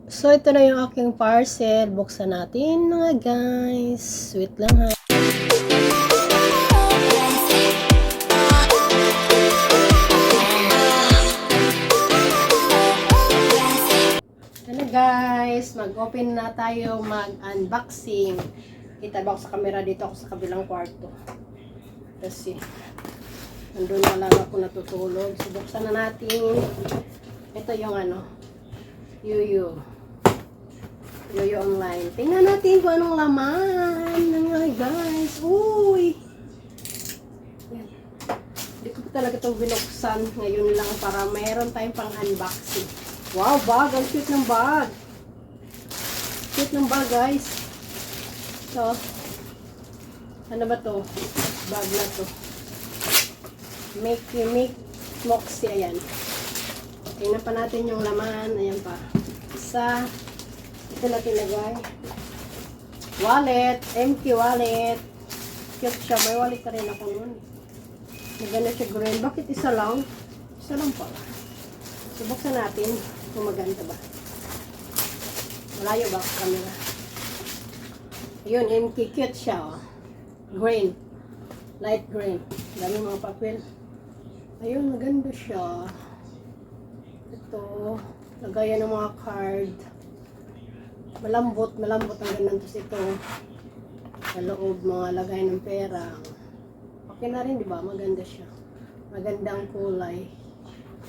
So, ito na yung aking parcel. Buksan natin mga guys. Wait lang ha. Ano guys, mag-open na tayo, mag-unboxing. Kita ba ako sa camera dito, ako sa kabilang kwarto. Kasi, nandun na lang ako natutulog. So, buksan na natin. Ito yung Yuyu online. Tingnan natin kung anong laman. Ay guys, uy! Yan. Hindi ko talaga itong binuksan ngayon lang para mayroon tayong pang unboxing. Wow, bag! Ang cute ng bag! Cute ng bag guys. So, ano ba to? Bag na to. Make Moxie, ayan. Tingnan pa natin yung laman. Ayan pa. Isa. Ito natin lagay. Wallet. MQ wallet. Cute siya. May wallet ka rin ako nun. Maganda siya green. Bakit isa lang? Isa lang pala. So, buksan natin. Kung maganda ba. Malayo ba sa camera? Yun. MQ. Cute siya. Oh. Green. Light green. Dami mga papel. Ayun. Maganda siya. Ito, lagayan ng mga card. Malambot ang ganun. Tapos ito, sa loob, mga lagay ng pera. Okay na rin, di ba? Maganda siya. Magandang kulay.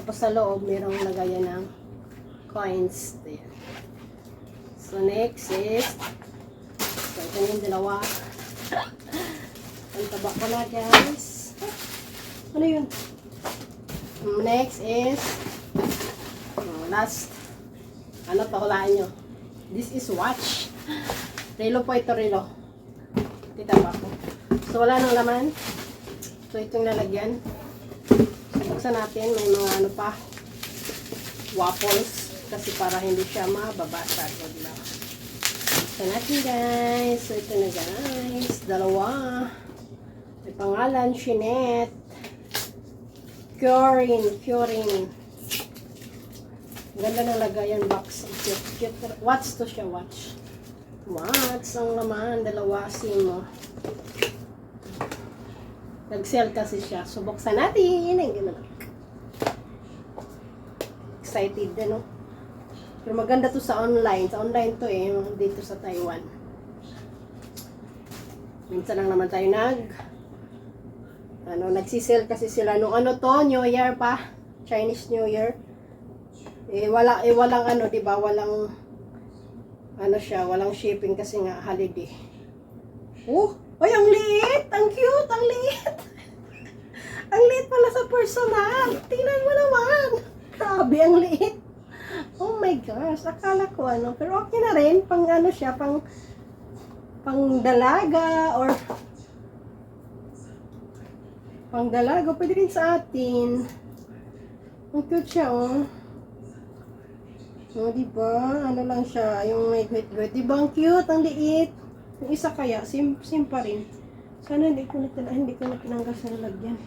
Tapos sa loob, mayroong lagayan ng coins. Ayan. So, next is, so, ito yung dalawa. Ang taba ko na, guys. Ano yun? Next is, last, ano to, hulaan nyo. This is watch. Relo po ito, relo. Kita ba ako? So, wala nang laman. So, itong lalagyan. Buksan natin. May mga ano pa. Waffles. Kasi para hindi siya mababasag. Diba? Buksan natin, guys. So, ito na, guys. Dalawa. May pangalan, Shinette. Curing. Ganda ng lagayan box. Cute. Watch to siya, watch. Watch ang laman. Dalawa SIM. Nag-sell kasi siya. So, buksan natin. Ang ganda. Excited na, no? Pero maganda to sa online. Sa online to dito sa Taiwan. Minsan lang naman tayo nagsisell kasi sila nung New Year pa. Chinese New Year. Walang diba? Walang walang shipping kasi nga holiday. Ay, ang liit! Ang cute! Ang liit! Ang liit pala sa personal. Tingnan mo naman. Grabe, ang liit. Oh my gosh, akala ko pero okay na rin pang siya, pang dalaga or pang dalaga, pwede rin sa atin. Ang cute siya, oh. Diba? Ano lang siya, yung may guhit-guhit. Diba ang cute, ang liit. Yung isa kaya, sim pa rin. Sana hindi ko na tinanggal sa lalagyan.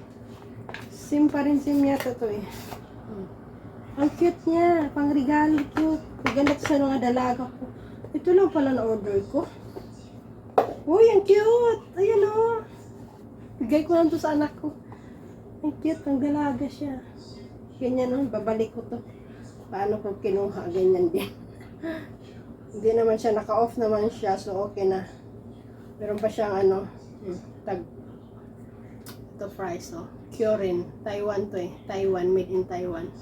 Sim pa rin, sim yata to eh. Ang cute niya, pang regalo, cute. Maganda sa mga dalaga ko. Ito lang pala na order ko. Uy, ang cute! Ayan o. Bigay ko lang to sa anak ko. Ang cute, ang dalaga siya. Ganyan o, babalik ko to. Paano ko kinuha, ganyan din. Hindi naman siya, naka-off naman siya, so okay na. Meron pa siyang ito price, Curing, Taiwan to Taiwan, made in Taiwan.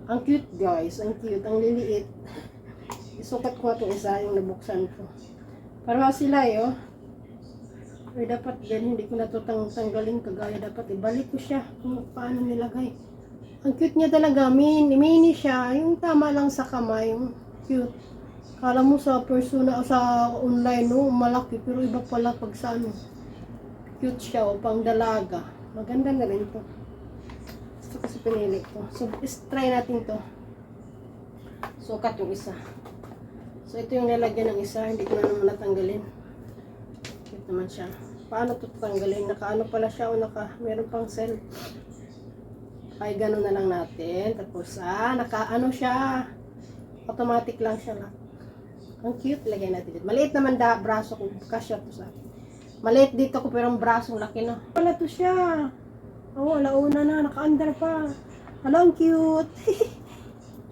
Ang cute guys, ang cute, ang liliit. Isukat ko itong isa, yung nabuksan ko. Para sila Ay, dapat din, hindi ko natutanggalin kagaya. Dapat ibalik ko siya kung paano nilagay. Ang cute niya talaga, mini siya, yung tama lang sa kamay, yung cute. Kala mo sa persona o sa online, malaki, pero iba pala pag sa cute siya, pang dalaga. Maganda na rin to. Gusto kasi pinili ko. So, try natin to. Sukat yung isa. So, ito yung lalagyan ng isa, hindi ko na naman natanggalin. Cute naman siya. Paano to tanggalin? Naka pala siya o meron pang cell. Ay, gano'n na lang natin. Tapos, siya. Automatic lang siya lock. Ang cute, lagyan natin dito. Maliit naman braso ko, kasya to sa akin. Maliit dito ko pero ang braso laki na. Wala to siya. Oo, alauna na, naka-under pa. Hala, ang cute.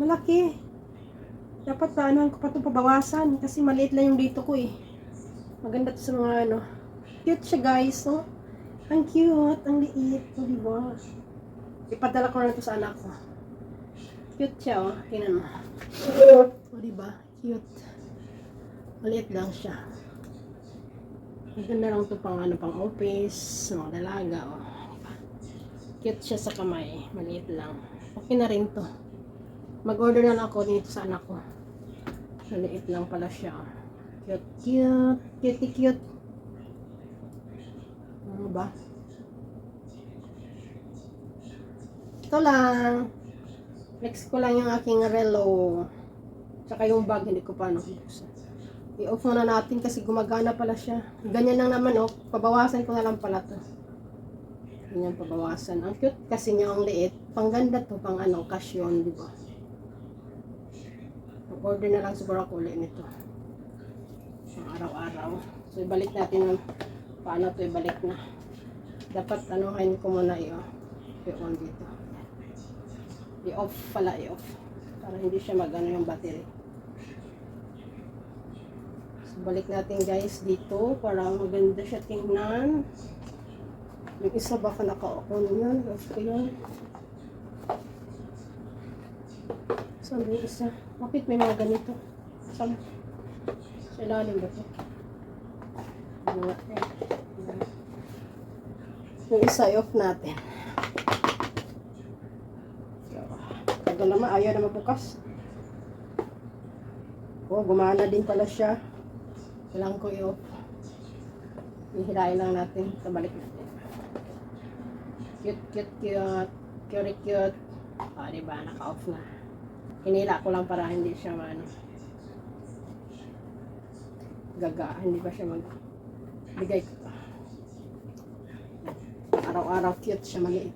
Malaki. Dapat pa, ano ko pa ito pabawasan kasi maliit lang yung dito ko eh. Maganda to sa mga ano. Cute siya guys, no? Ang cute, ang liit. O, diba? Ipadala ko na ito sa anak ko. Cute siya, oh. Tingnan mo. O, diba? Cute. Maliit lang siya. Maganda lang ito pang ano, pang office, mga dalaga, oh. Diba? Cute siya sa kamay. Maliit lang. Okay na rin to. Mag-order na lang ako dito sa anak ko. Maliit lang pala siya. Cute, cute. Cute, cute. Ano ba? Ito lang. Next ko lang yung aking relo. Tsaka yung bag, hindi ko pa nakubuksan. I-off muna natin kasi gumagana pala siya. Ganyan lang naman, oh. Pabawasan ko na lang pala to. Ganyan, pabawasan. Ang cute kasi niya ang liit. Pangganda to, pang ano, kasyon, di ba? Order na lang siguro ako ulit nito. Pang araw-araw. So, ibalik natin yung paano to ibalik na. Dapat, anuhin ko muna i-on dito. I-off pala, i-off. Para hindi siya mag-ano yung battery. Balik natin guys dito para maganda siya tingnan. Yung isa baka naka-on yan. Gusto yun. Saan yung isa? Bakit may mga ganito? Saan? Sa ilalim ba ito? Yung isa i-off natin. Tagal naman. Ayaw na mabukas. Oh, gumana din pala siya. Kailangan ko i-off. Hihilain lang natin. Tabalik natin. Cute, cute, cute. Cute, cute. O, diba? Naka-off na. Hinila ko lang para hindi siya gaga. Hindi ba siya bigay ko. Araw-araw cute siya, maliit.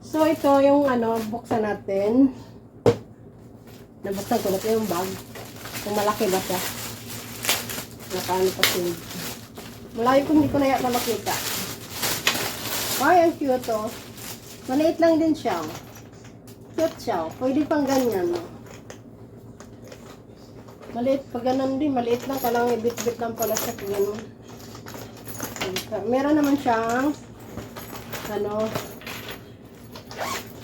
So, ito yung buksan natin. Nabuksan ko na yung bag. Kung malaki ba siya. Nakaano pa siya. Malayo ko hindi ko na yata makita. Ay, ang cute oh. Maliit lang din siya. Cute siya. Pwede pang ganyan. No? Maliit pa ganun din. Maliit lang. Kalang ibit-bit lang pala siya. Ganun. Meron naman siyang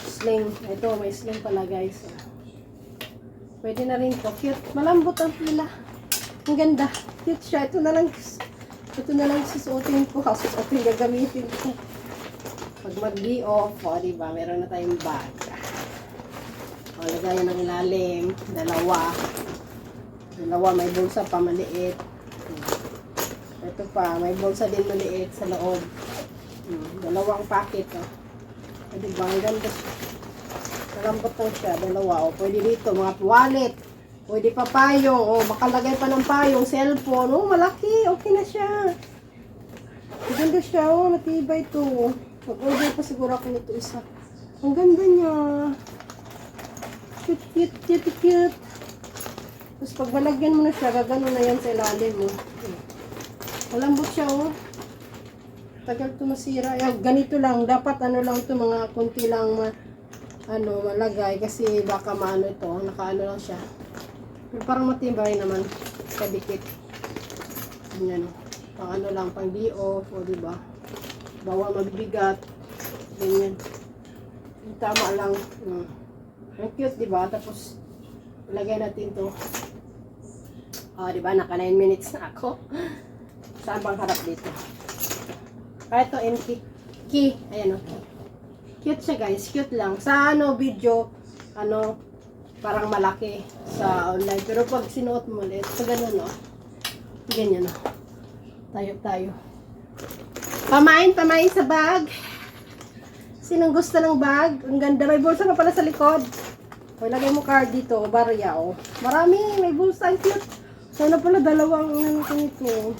sling. Ito, may sling pala guys. Pwede na rin to. Cute. Malambot ang pila. Ang ganda. Cute siya. Ito na lang susuotin ko. Susuotin gagamitin ko. Pag mag-day off, o diba, meron na tayong bag. O, lagayan ng ilalim. Dalawa, may bulsa pa maliit. Ito pa, may bulsa din maliit sa loob. Dalawang packet. O, diba, ang ganda siya. Malambot lang siya. Dalawa. O, pwede dito, mga wallet. Pwede pa payong. O, makalagay pa ng payong. Cellphone. O, malaki. Okay na siya. Maganda siya. O, natibay ito. Mag-order pa siguro ako nito isa. Ang ganda niya. Cute, cute, cute, cute. Tapos pag balagyan mo na siya, gagano na yan sa ilalim mo. Malambot siya, o. Tagal ito masira. Ganito lang. Dapat lang ito, mga kunti lang malagay. Kasi baka maano ito. Nakaano lang siya. Parang matibay naman kadikit. Ganyan. Pang lang, pang di-off, o diba? Bawal mabigat. Ganyan. Tama lang. Ang cute, diba? Tapos, ilagay natin to. O, diba? Naka 9 minutes na ako. Saan bang harap dito? Ito, empty key. Ayan, o. Cute siya, guys. Cute lang. Sa video, parang malaki sa online. Pero pag sinuot mo ulit, so ganun, no? Ganyan, no? Tayo. Pamain sa bag. Sinong gusto ng bag? Ang ganda. May bulsa pa pala sa likod. O, ilagay mo card dito. Barya, o. Marami. May bulsa. Ang cute. Sana pala dalawang ito.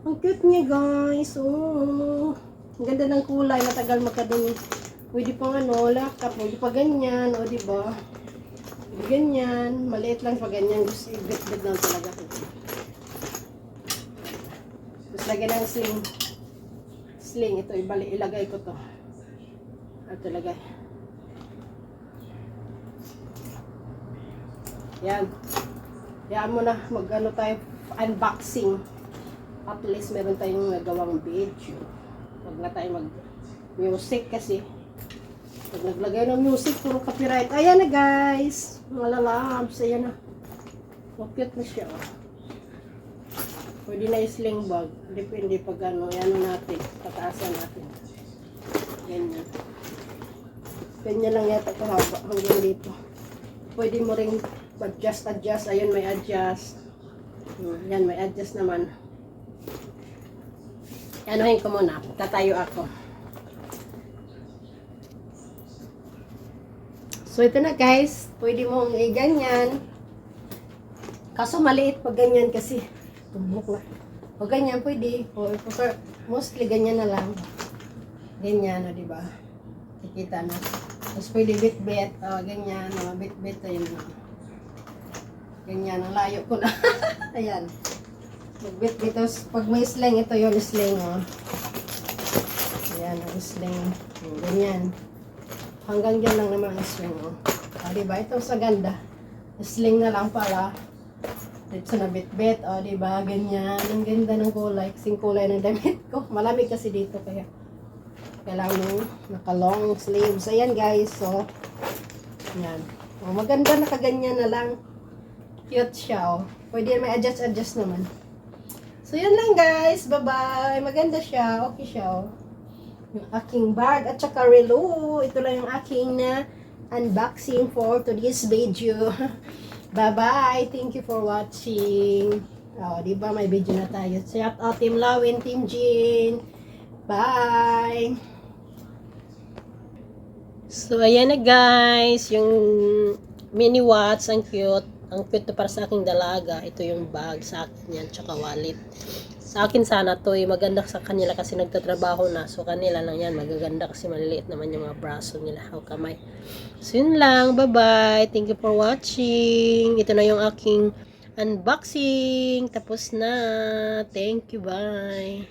Ang cute niya, guys. Oh. Ang ganda ng kulay. Matagal magkadumi. Pwede pang laptop. Pwede pa ganyan. O, diba? Ganyan. Maliit lang pa ganyan. Gusto i-bit-bit lang talaga ko. Tapos lagyan ng sling. Sling. Ito, ilagay ko to. Ito, ilagay. Yan. Yan mo na. Mag-ano tayo. Unboxing. At least meron tayong nagawang video. Huwag na tayo mag-music kasi. Pag naglagay ng music, puro copyright. Ayan na guys. Mga lalabs. Ayan na. Cute na siya. Oh. Pwede na i-sling bag. Depende pag ano. Yan natin. Pataasan natin. Ganyan. Ganyan lang yata kahaba. Hanggang dito. Pwede mo ring adjust. Ayun may adjust. Yan may adjust naman. Anuhin ko muna. Tatayo ako. So, ito na guys. Pwede mong i-ganyan. Kaso maliit pag ganyan kasi. Tumbok na. O ganyan, pwede. O, mostly ganyan na lang. Ganyan, o, diba? Kikita na. Tapos pwede bit-bit. O, ganyan. O, bit-bit. Ayun na. Ganyan. Ang layo ko na. Ayan. Mag-bit-bit. Tapos, pag may sling, ito yung sling, o. Ayan, ang sling. O, ganyan. Hanggang dyan lang naman ang sling, oh. Diba? Ito sa ganda. Sling na lang pala. Dito na bit-bit, oh, diba? Ganyan. Ang ganda ng kulay. Kasing kulay ng damit ko. Malamig kasi dito, kaya kailangan naka-long sleeves. Ayan, guys, so. Ayan. Oh, maganda nakaganyan na lang. Cute siya, oh. Pwede may adjust naman. So, yan lang, guys. Bye-bye. Maganda siya. Okay siya, oh. Yung aking bag at saka relo. Ito lang yung aking na unboxing for today's video. Bye-bye. Thank you for watching. Oh, di ba may video na tayo. Shout out Team Lawin, Team Jean. Bye. So, ayan na guys. Yung mini watch. Ang cute. Ang cute to para sa aking dalaga. Ito yung bag sa akin yan. Tsaka wallet. Sa akin sana to maganda sa kanila kasi nagtatrabaho na. So kanila lang yan magaganda kasi maliliit naman yung mga braso nila o kamay. So yun lang. Bye-bye. Thank you for watching. Ito na yung aking unboxing. Tapos na. Thank you. Bye.